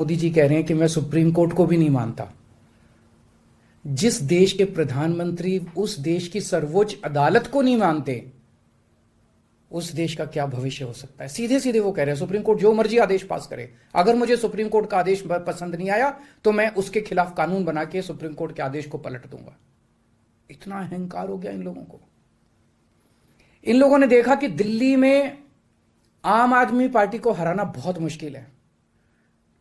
मोदी जी कह रहे हैं कि मैं सुप्रीम कोर्ट को भी नहीं मानता। जिस देश के प्रधानमंत्री उस देश की सर्वोच्च अदालत को नहीं मानते, उस देश का क्या भविष्य हो सकता है। सीधे सीधे वो कह रहे हैं सुप्रीम कोर्ट जो मर्जी आदेश पास करे, अगर मुझे सुप्रीम कोर्ट का आदेश पसंद नहीं आया तो मैं उसके खिलाफ कानून बना के सुप्रीम कोर्ट के आदेश को पलट दूंगा। इतना अहंकार हो गया इन लोगों को। इन लोगों ने देखा कि दिल्ली में आम आदमी पार्टी को हराना बहुत मुश्किल है।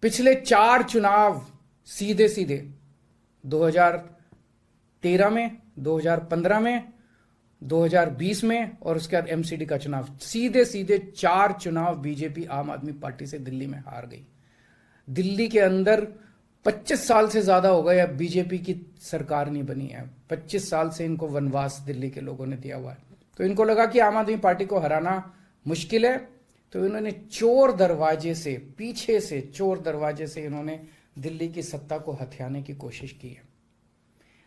पिछले 4 चुनाव सीधे सीधे 2013 में, 2015 में, 2020 में और उसके बाद एमसीडी का चुनाव, सीधे सीधे 4 चुनाव बीजेपी आम आदमी पार्टी से दिल्ली में हार गई। दिल्ली के अंदर 25 साल से ज्यादा हो गए अब बीजेपी की सरकार नहीं बनी है। 25 साल से इनको वनवास दिल्ली के लोगों ने दिया हुआ है। तो इनको लगा कि आम आदमी पार्टी को हराना मुश्किल है, तो इन्होंने चोर दरवाजे से, पीछे से चोर दरवाजे से इन्होंने दिल्ली की सत्ता को हथियाने की कोशिश की है।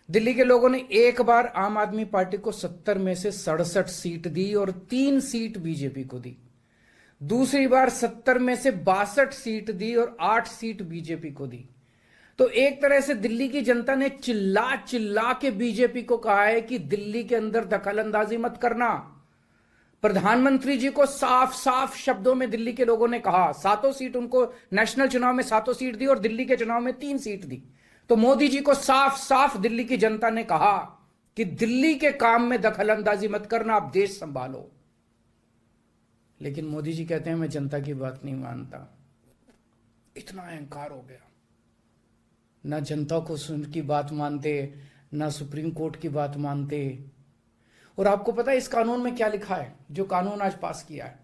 दिल्ली के लोगों ने एक बार आम आदमी पार्टी को 70 में से 67 सीट दी और 3 सीट बीजेपी को दी। दूसरी बार 70 में से 62 सीट दी और 8 सीट बीजेपी को दी। तो एक तरह से दिल्ली की जनता ने चिल्ला चिल्ला के बीजेपी को कहा है कि दिल्ली के अंदर दखलंदाजी मत करना। प्रधानमंत्री जी को साफ साफ शब्दों में दिल्ली के लोगों ने कहा, 7 सीट उनको नेशनल चुनाव में 7 सीट दी और दिल्ली के चुनाव में 3 सीट दी। तो मोदी जी को साफ साफ दिल्ली की जनता ने कहा कि दिल्ली के काम में दखलंदाजी मत करना, आप देश संभालो। लेकिन मोदी जी कहते हैं मैं जनता की बात नहीं मानता। इतना अहंकार हो गया, ना जनता को सुन की बात मानते, ना सुप्रीम कोर्ट की बात मानते। और आपको पता है इस कानून में क्या लिखा है, जो कानून आज पास किया है?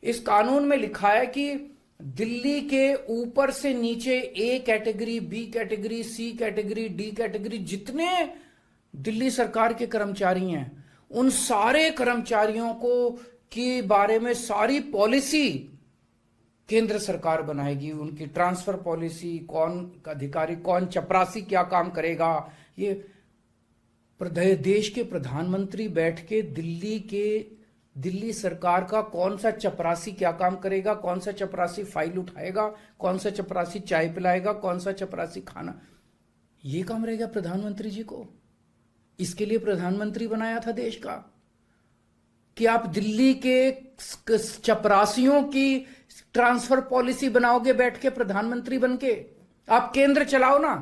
इस कानून में लिखा है कि दिल्ली के ऊपर से नीचे A category, B category, C category, D category, जितने दिल्ली सरकार के कर्मचारी हैं, उन सारे कर्मचारियों को के बारे में सारी पॉलिसी केंद्र सरकार बनाएगी। उनकी ट्रांसफर पॉलिसी, कौन अधिकारी, कौन चपरासी क्या काम करेगा, ये देश के प्रधानमंत्री बैठ के दिल्ली सरकार का कौन सा चपरासी क्या काम करेगा, कौन सा चपरासी फाइल उठाएगा, कौन सा चपरासी चाय पिलाएगा, कौन सा चपरासी खाना, ये काम रहेगा प्रधानमंत्री जी को। इसके लिए प्रधानमंत्री बनाया था देश का कि आप दिल्ली के चपरासियों की ट्रांसफर पॉलिसी बनाओगे बैठ के प्रधानमंत्री बन के। आप केंद्र चलाओ ना,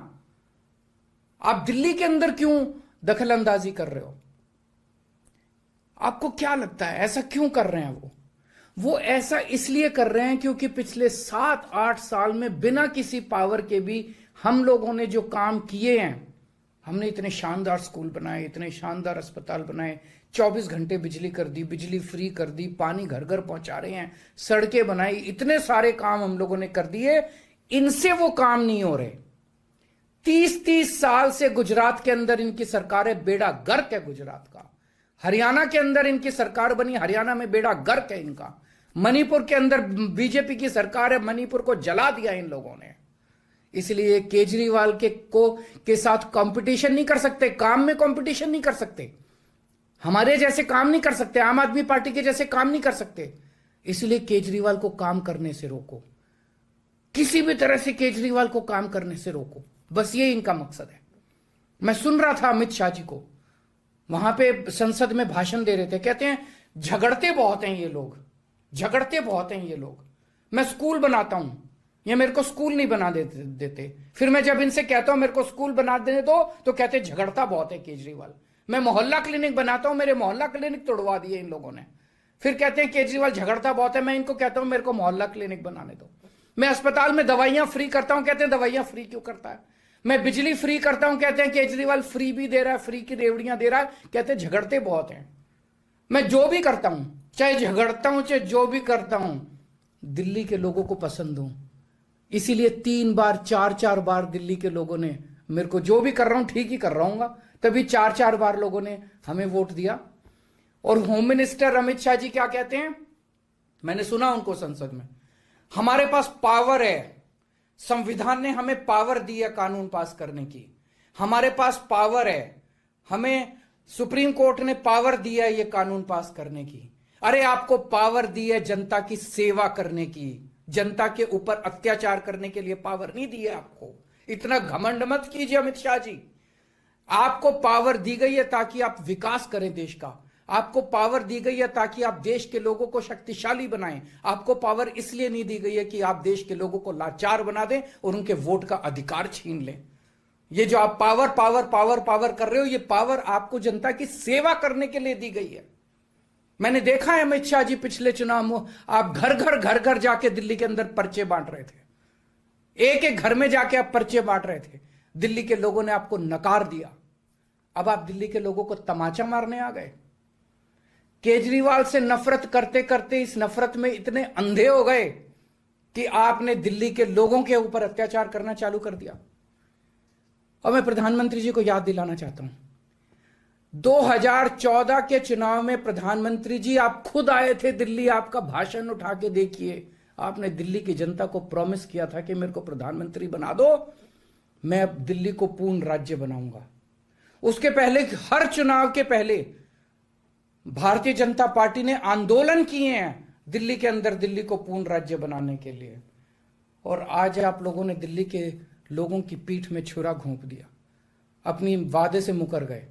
आप दिल्ली के अंदर क्यों दखलंदाजी कर रहे हो? आपको क्या लगता है ऐसा क्यों कर रहे हैं? वो ऐसा इसलिए कर रहे हैं क्योंकि पिछले 7-8 साल में बिना किसी पावर के भी हम लोगों ने जो काम किए हैं, हमने इतने शानदार स्कूल बनाए, इतने शानदार अस्पताल बनाए, 24 घंटे बिजली कर दी, बिजली फ्री कर दी, पानी घर घर पहुंचा रहे हैं, सड़कें बनाई, इतने सारे काम हम लोगों ने कर दिए। इनसे वो काम नहीं हो रहे। 30-30 साल से गुजरात के अंदर इनकी सरकार है, बेड़ा गर्क है गुजरात का। हरियाणा के अंदर इनकी सरकार बनी, हरियाणा में बेड़ा गर्क है इनका। मणिपुर के अंदर बीजेपी की सरकार है, मणिपुर को जला दिया इन लोगों ने। इसलिए केजरीवाल के साथ कंपटीशन नहीं कर सकते, काम में कंपटीशन नहीं कर सकते, हमारे जैसे काम नहीं कर सकते, आम आदमी पार्टी के जैसे काम नहीं कर सकते। इसलिए केजरीवाल को काम करने से रोको, किसी भी तरह से केजरीवाल को काम करने से रोको, बस ये इनका मकसद है। मैं सुन रहा था अमित शाह जी को, वहां पे संसद में भाषण दे रहे थे, कहते हैं झगड़ते बहुत हैं ये लोग, झगड़ते बहुत हैं ये लोग। मैं स्कूल बनाता हूं, ये मेरे को स्कूल नहीं बना देते। फिर मैं जब इनसे कहता हूं मेरे को स्कूल बना देने दो, तो कहते झगड़ता बहुत है केजरीवाल। मैं मोहल्ला क्लिनिक बनाता हूं, मेरे मोहल्ला क्लिनिक तोड़वा दिए इन लोगों ने। फिर कहते हैं केजरीवाल झगड़ता बहुत है, मैं इनको कहता हूं मेरे को मोहल्ला क्लिनिक बनाने दो। मैं अस्पताल में दवाइयां फ्री करता हूं, कहते हैं दवाइयां फ्री क्यों करता है। मैं बिजली फ्री करता हूं, कहते हैं केजरीवाल फ्री भी दे रहा है, फ्री की रेवड़ियां दे रहा है, कहते हैं झगड़ते बहुत हैं। मैं जो भी करता हूं, चाहे झगड़ता हूं चाहे जो भी करता हूं, दिल्ली के लोगों को पसंद हूं। इसीलिए 3 बार 4-4 बार दिल्ली के लोगों ने मेरे को, जो भी कर रहा हूं ठीक ही कर रहा हूं, तभी 4-4 बार लोगों ने हमें वोट दिया। और होम मिनिस्टर अमित शाह जी क्या कहते हैं, मैंने सुना उनको संसद में, हमारे पास पावर है, संविधान ने हमें पावर दी है कानून पास करने की, हमारे पास पावर है, हमें सुप्रीम कोर्ट ने पावर दी है ये कानून पास करने की। अरे आपको पावर दी है जनता की सेवा करने की, जनता के ऊपर अत्याचार करने के लिए पावर नहीं दी है आपको। इतना घमंड मत कीजिए अमित शाह जी। आपको पावर दी गई है ताकि आप विकास करें देश का। आपको पावर दी गई है ताकि आप देश के लोगों को शक्तिशाली बनाएं। आपको पावर इसलिए नहीं दी गई है कि आप देश के लोगों को लाचार बना दें और उनके वोट का अधिकार छीन लें। ये जो आप पावर पावर पावर पावर कर रहे हो, ये पावर आपको जनता की सेवा करने के लिए दी गई है। मैंने देखा है अमित शाह जी, पिछले चुनाव में आप घर घर जाके दिल्ली के अंदर पर्चे बांट रहे थे। एक एक घर में जाके आप पर्चे बांट रहे थे। दिल्ली के लोगों ने आपको नकार दिया। अब आप दिल्ली के लोगों को तमाचा मारने आ गए। केजरीवाल से नफरत करते करते इस नफरत में इतने अंधे हो गए कि आपने दिल्ली के लोगों के ऊपर अत्याचार करना चालू कर दिया। और मैं प्रधानमंत्री जी को याद दिलाना चाहता हूं, 2014 के चुनाव में प्रधानमंत्री जी आप खुद आए थे दिल्ली। आपका भाषण उठा के देखिए। आपने दिल्ली की जनता को प्रॉमिस किया था कि मेरे को प्रधानमंत्री बना दो, मैं दिल्ली को पूर्ण राज्य बनाऊंगा। उसके पहले, हर चुनाव के पहले भारतीय जनता पार्टी ने आंदोलन किए हैं दिल्ली के अंदर दिल्ली को पूर्ण राज्य बनाने के लिए। और आज आप लोगों ने दिल्ली के लोगों की पीठ में छुरा घोंप दिया, अपनी वादे से मुकर गए।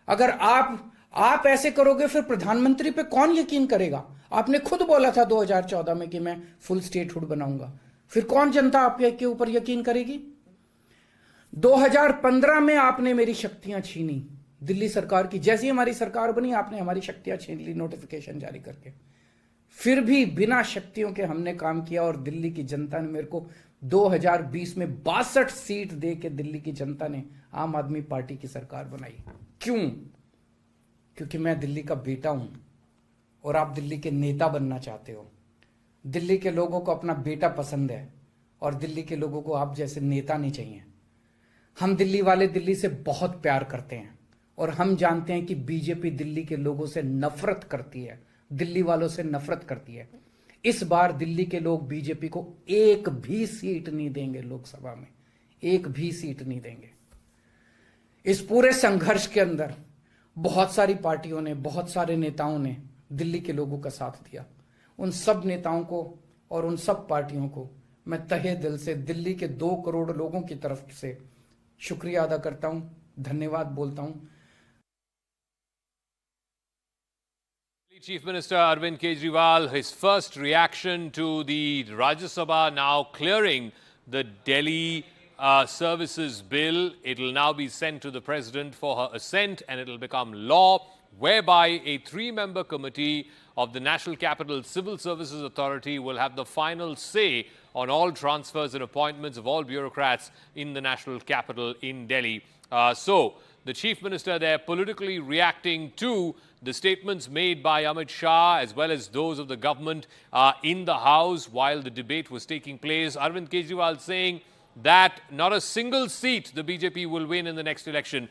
अगर आप ऐसे करोगे फिर प्रधानमंत्री पे कौन यकीन करेगा? आपने खुद बोला था 2014 में कि मैं फुल स्टेटहुड बनाऊंगा। फिर कौन जनता आपके ऊपर यकीन करेगी? 2015 में आपने मेरी शक्तियां छीनी दिल्ली सरकार की। जैसी हमारी सरकार बनी आपने हमारी शक्तियां छीन ली नोटिफिकेशन जारी करके। फिर भी बिना शक्तियों के हमने काम किया और दिल्ली की जनता ने मेरे को 2020 में 62 सीट दे के दिल्ली की जनता ने आम आदमी पार्टी की सरकार बनाई। क्यों? क्योंकि मैं दिल्ली का बेटा हूं और आप दिल्ली के नेता बनना चाहते हो। दिल्ली के लोगों को अपना बेटा पसंद है और दिल्ली के लोगों को आप जैसे नेता नहीं चाहिए। हम दिल्ली वाले दिल्ली से बहुत प्यार करते हैं और हम जानते हैं कि बीजेपी दिल्ली के लोगों से नफरत करती है, दिल्ली वालों से नफरत करती है। इस बार दिल्ली के लोग बीजेपी को एक भी सीट नहीं देंगे, लोकसभा में एक भी सीट नहीं देंगे। इस पूरे संघर्ष के अंदर बहुत सारी पार्टियों ने, बहुत सारे नेताओं ने दिल्ली के लोगों का साथ दिया। उन सब नेताओं को और उन सब पार्टियों को मैं तहे दिल से दिल्ली के 2 करोड़ लोगों की तरफ से शुक्रिया अदा करता हूं, धन्यवाद बोलता हूं। Chief Minister Arvind Kejriwal, his first reaction to the Rajya Sabha now clearing the Delhi services bill. It will now be sent to the President for her assent and it will become law, whereby a 3-member committee of the National Capital Civil Services Authority will have the final say on all transfers and appointments of all bureaucrats in the national capital in Delhi. So, the Chief Minister there politically reacting to the statements made by Amit Shah as well as those of the government in the House while the debate was taking place. Arvind Kejriwal saying that not a single seat the BJP will win in the next election.